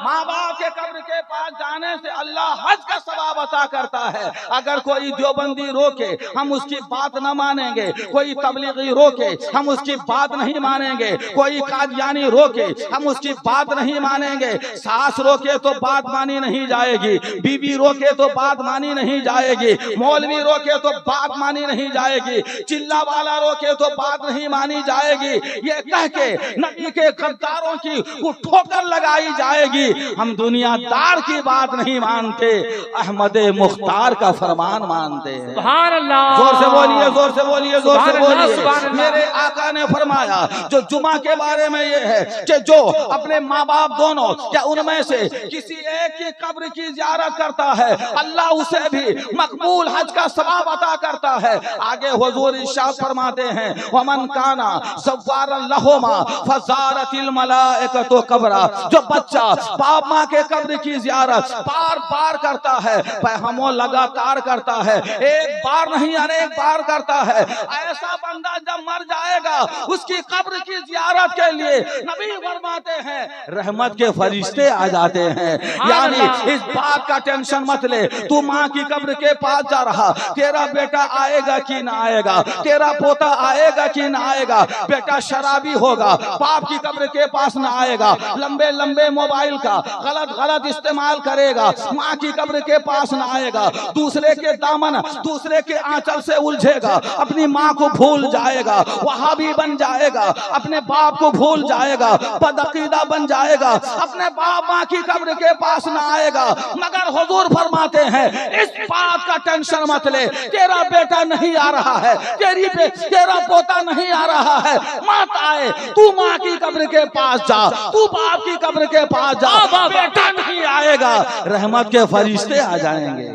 माँ बाप के कब्र के पास जाने से अल्लाह हज का सवाब अता करता है। अगर कोई देवबंदी रोके, हम उसकी बात न मानेंगे। कोई तबलीगी रोके, हम उसकी बात नहीं मानेंगे। कोई कादियानी रोके, हम उसकी बात नहीं मानेंगे। सास रोके तो बात मानी नहीं जाएगी, बीबी रोके तो बात मानी नहीं जाएगी, मौलवी रोके तो बात मानी नहीं जाएगी, चिल्ला वाला रोके तो बात नहीं मानी जाएगी। ये कह के नबी के गद्दारों की ठोकर लगाई जाएगी। हम दुनियादार की बात नहीं मानते, अहमद मुख्तार का फरमान मानते हैं। सुभान अल्लाह। जोर से बोलिए, जोर से बोलिए, जोर से बोलिए। मेरे आका ने फरमाया, जो जुमा के बारे में ये है कि जो अपने माँ बाप दोनों या उनमें से किसी एक की कब्र की ज़ियारत करता है, अल्लाह उसे भी मकबूल हज का सवाब अता करता है। आगे हुजूर इरशाद फरमाते हैं, वमन काना सव्वारन लहुमा फज़ारतिल मलाइकतु कब्रा। जो बच्चा बाप माँ के कब्र की ज़ियारत बार बार करता है, पैगम्बर लगातार करता है, एक बार नहीं अनेक बार करता है, ऐसा बंदा जब मर जाएगा उसकी कब्र की ज़ियारत के लिए नबी फरमाते हैं रहमत के फरिश्ते आ जाते हैं। यानी इस बात का टेंशन मत ले, तू माँ की कब्र के पास जा रहा, तेरा बेटा आएगा कि ना आएगा, तेरा पोता आएगा कि ना आएगा। बेटा शराबी होगा, बाप की कब्र के पास ना आएगा, लंबे लंबे मोबाइल का गलत इस्तेमाल करेगा, माँ की कब्र के पास ना आएगा, दूसरे के दामन दूसरे के आंचल से उलझेगा, अपनी माँ को भूल जाएगा, वहाबी बन जाएगा, अपने बाप को भूल जाएगा, बदअकीदा बन जाएगा, अपने बाप माँ की कब्र के पास ना आएगा। मगर हुजूर फरमाते हैं, इस बात का टेंशन मत ले, तेरा बेटा नहीं आ रहा है, तेरा पोता नहीं आ रहा है, मत आए, तू माँ की कब्र के पास जा, तू बाप की कब्र के पास जा, बेटा नहीं आएगा, रहमत के फरिश्ते आ जाएंगे।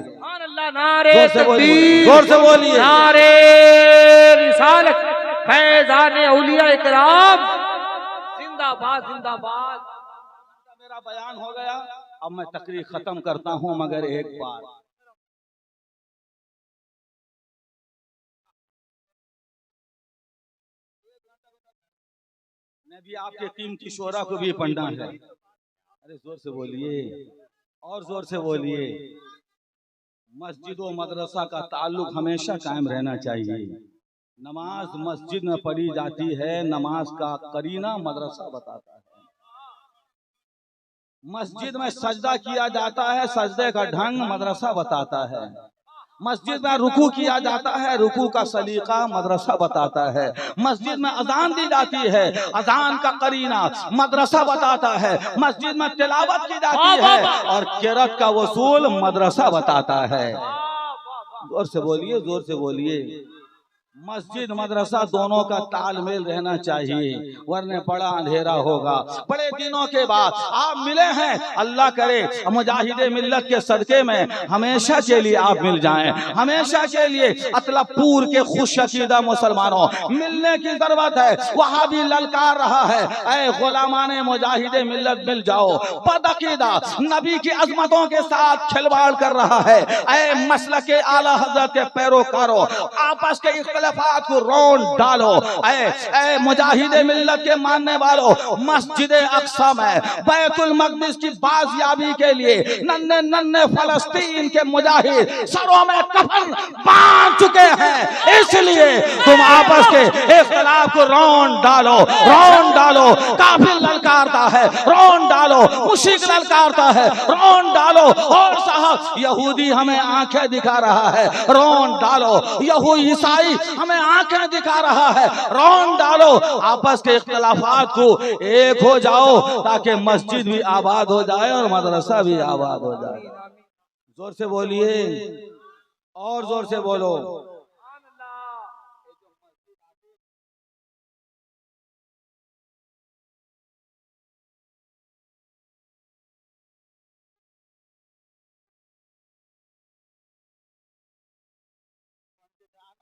नारे तकबीर, जोर से बोलिए। नारे रिसालत, फैज़ाने औलिया इकराम, जिंदाबाद जिंदाबाद। मेरा बयान हो गया। अब मैं तकरीर खत्म करता हूं, मगर एक बार मैं भी आपके कीमती शोरा को भी पढ़ना है। अरे जोर से बोलिए और जोर से बोलिए। मस्जिद और मदरसा का ताल्लुक हमेशा कायम रहना चाहिए। नमाज मस्जिद में पढ़ी जाती है, नमाज का करीना मदरसा बताता है। मस्जिद में सजदा किया जाता है, सजदे का ढंग मदरसा बताता है। मस्जिद में रुकू किया जाता है, रुकू का सलीका मदरसा बताता है। मस्जिद में अजान दी जाती है, अजान का करीना मदरसा बताता है। मस्जिद में तिलावत की जाती है और किरात का वसूल मदरसा बताता है। जोर से बोलिए, जोर से बोलिए। मस्जिद मदरसा दोनों का तालमेल रहना चाहिए, वरने बड़ा अंधेरा होगा। बड़े दिनों के बाद आप मिले हैं, अल्लाह करे मुजाहिदे मिल्लत के सदके में हमेशा के लिए आप मिल जाएं। हमेशा के लिए अतलापुर के खुश अकीदा मुसलमानों, मिलने की जरूरत है। वहां भी ललकार रहा है, ऐ गुलामाने मुजाहिदे मिल्लत मिल जाओ। बदअकीदा नबी की अजमतों के साथ खिलवाड़ कर रहा है। ऐ मसलक के आला हजरत के पैरोकारों, आपस के इख्तिलाफात को रोन डालो। ऐ मुजाहिदे मिल्लत के मानने वालों, मस्जिद अक्सा में बैतुल मक़दिस की बाजियाबी के लिए नन्हे नन्हे फलस्तीन के मुजाहिद सरों में कफन बांध चुके हैं। इसलिए तुम आपस के इख्तिलाफ को रोन डालो, रोन डालो। काफिर ललकारता है, रोन डालो। मुश्रिक ललकारता है, रोन डालो। और साहब यहूदी हमें आंखें दिखा रहा है, रोन डालो। यहूदी ईसाई हमें आंखें दिखा रहा है, रोन डालो। आपस के इख्तिलाफात को एक हो जाओ, ताकि मस्जिद भी आबाद हो जाए और मदरसा भी आबाद हो जाए। जोर से बोलिए और जोर से बोलो।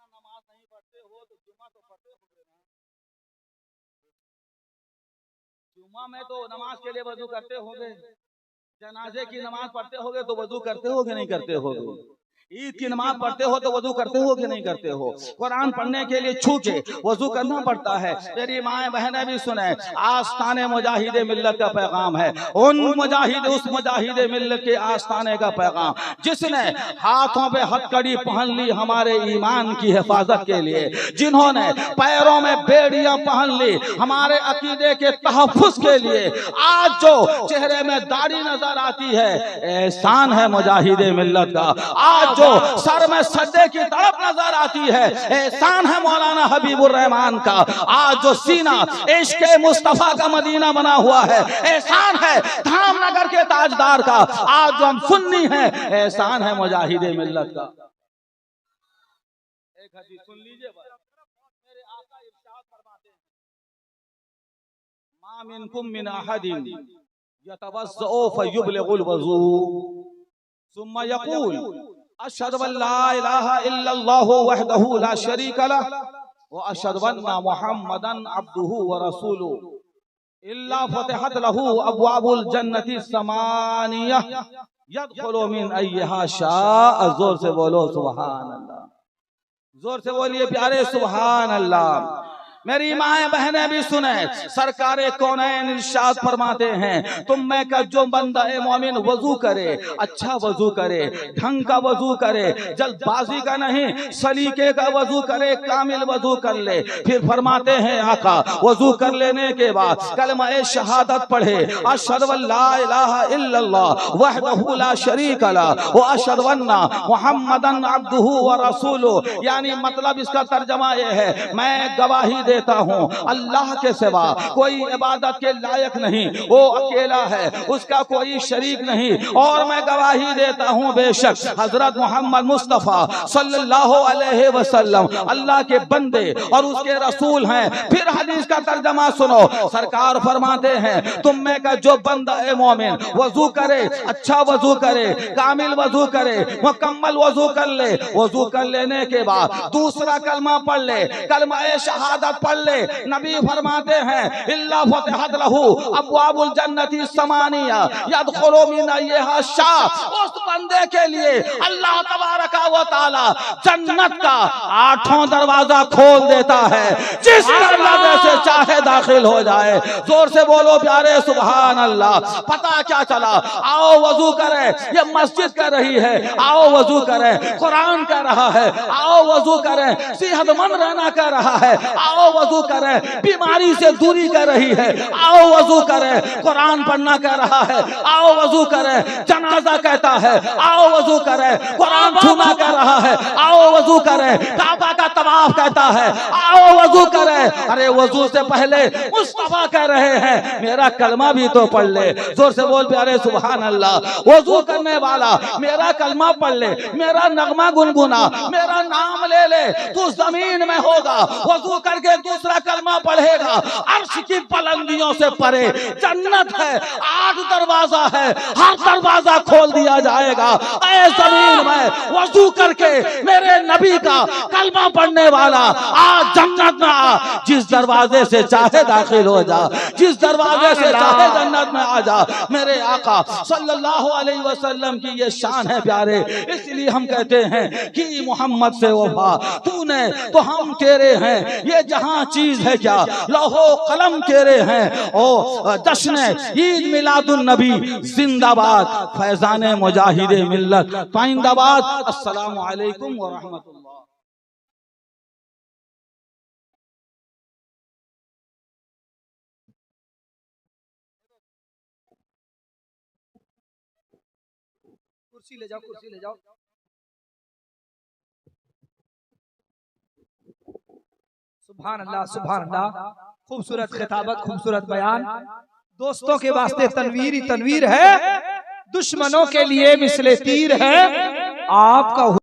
नमाज नहीं पढ़ते हो तो जुम्मा तो पढ़ते होगे ना। जुम्मा में तो नमाज के लिए वजू करते होगे, जनाजे की नमाज पढ़ते होगे तो वजू करते होगे नहीं करते होगे। ईद की नमाज पढ़ते हो तो वजू करते हो कि नहीं करते हो। कुरान पढ़ने के लिए छू के वजू करना पड़ता है। तेरी माएं बहनें भी सुने, आस्ताने मुजाहिदे मिल्लत का पैगाम है। उस मुजाहिदे मिल्लत के आस्ताने का पैगाम, जिसने हाथों पे हथकड़ी पहन ली हमारे ईमान की हिफाजत के लिए, जिन्होंने पैरों में बेड़ियां पहन ली हमारे अकीदे के तहफ्फुज़ के लिए, आज जो चेहरे में दाढ़ी नजर आती है, एहसान है मुजाहिदे मिल्लत का। आज जो सर में सज्जे की तड़प नजर आती है, एहसान है मौलाना हबीबुर रहमान का। आज जो सीना इश्क मुस्तफा का मदीना बना हुआ है, एहसान है धामनगर के ताजदार का। आज जो हम सुन्नी हैं, एहसान है मुजाहिदे मिल्लत का। एक हदीस सुन लीजिए, मेरे आका इरशाद फरमाते हैं, मा मिनकुम मिन अहदिन यतवज़्ज़उ फयुबलिगुल वज़ू सुम्मा यक़ूल अशहदु अल्ला इलाहा इल्लल्लाहु वहदहु ला शरीका लह व अशहदु अन्ना मुहम्मदन अब्दुहु व रसूलुहु इल्ला फतिहत लहु अब्वाबुल जन्नति समानिया यदखुलु मिन अय्यहा शाअ। जोर से बोलो सुभान अल्लाह, जोर से बोलिए प्यारे सुभान अल्लाह। मेरी माएं बहनें भी सुने, सरकारे कौनैन इरशाद फरमाते हैं, तुम में का जो बंदा ए मोमिन वजू करे, अच्छा वजू करे, ढंग का वजू करे, जल्दबाजी का नहीं, सलीके का वजू करे, कामिल वजू कर ले। फिर फरमाते हैं आका, वजू कर लेने के बाद कलमा शहादत पढ़े, अशहदु अल्ला इलाहा इल्लल्लाह वहदहु ला शरीका लह व अशहदु अन्ना मुहम्मदन अब्दुहु व रसूलुहु। यानी मतलब इसका तर्जमा ये है, मैं गवाही देता हूँ अल्लाह के सिवा कोई इबादत के लायक नहीं, वो अकेला है, उसका कोई शरीक नहीं। और मैं गवाही देता हूँ बेशक हजरत मोहम्मद मुस्तफा सल्लल्लाहु अलैहि वसल्लम अल्लाह के बंदे और उसके रसूल हैं। फिर हदीस का तर्जमा सुनो, सरकार फरमाते हैं, तुम में का जो बंदा ए मोमिन वजू करे, अच्छा वजू करे, कामिल वजू करे, मुकम्मल वजू कर ले, वजू कर लेने के बाद दूसरा कलमा पढ़ ले, कलमा शहादत पढ़ ले। नबी फरमाते हैं इल्ला फतहत लहू अब्वाबुल जन्नती समानिया यदखुलु मिन अय्यहा शाह। उस बंदे के लिए अल्लाह तबारका व तआला जन्नत का 8 दरवाजा खोल देता है, जिस दरवाजे से चाहे दाखिल हो जाए। जोर से बोलो प्यारे सुभान अल्लाह। पता क्या चला? आओ वजू करें, ये मस्जिद कर रही है, आओ वजू करें। कुरान कह रहा है आओ वजू करें। सेहतमंद रहना कह रहा है, आओ वजू करें। बीमारी से दूरी कर रही है, आओ वजू करें। कुरान पढ़ना कह रहा है, आओ वजू करें। जनाजा कहता है, आओ वजू करें। कुरान छूना कह रहा है, आओ वजू करें। काबा का तवाफ कहता है, आओ वजू करें। अरे वजू से पहले मुस्तफा कह रहे हैं मेरा कलमा भी तो पढ़ ले। जोर से बोल प्यारे सुभान अल्लाह। वजू करने वाला मेरा कलमा पढ़ ले, मेरा नगमा गुनगुना, मेरा नाम ले ले, तू जमीन में होगा। वजू करके दूसरा कलमा पढ़ेगा, अर्श की बुलंदियों से परे जन्नत है। 8 दरवाजा है, हर दरवाजा खोल दिया जाएगा। ऐ जमीन में वजू करके मेरे नबी का कलमा पढ़ने वाला आज जन्नत में आ। जिस दरवाजे से चाहे दाखिल हो जा, जिस दरवाजे से चाहे जन्नत में आ जा। मेरे आका सल्लल्लाहु अलैहि वसल्लम की ये शान है प्यारे। इसलिए हम कहते हैं कि मोहम्मद से वफा तूने तो हम तेरे हैं। ये जहां चीज है क्या लौहो कलम तेरे हैं। ओ जश्न ईद मिलादुन नबी जिंदाबाद, फैजाने मुजाहिदे मिल्लत पाइंदाबाद। अस्सलामु अलैकुम व रहमतुल्लाह। कुर्सी ले जाओ, कुर्सी ले जाओ। सुभान अल्लाह, सुभान अल्लाह। खूबसूरत खिताबत, खूबसूरत बयान। दोस्तों के वास्ते तनवीर ही तनवीर है, दुश्मनों के लिए मिसले तीर है। आपका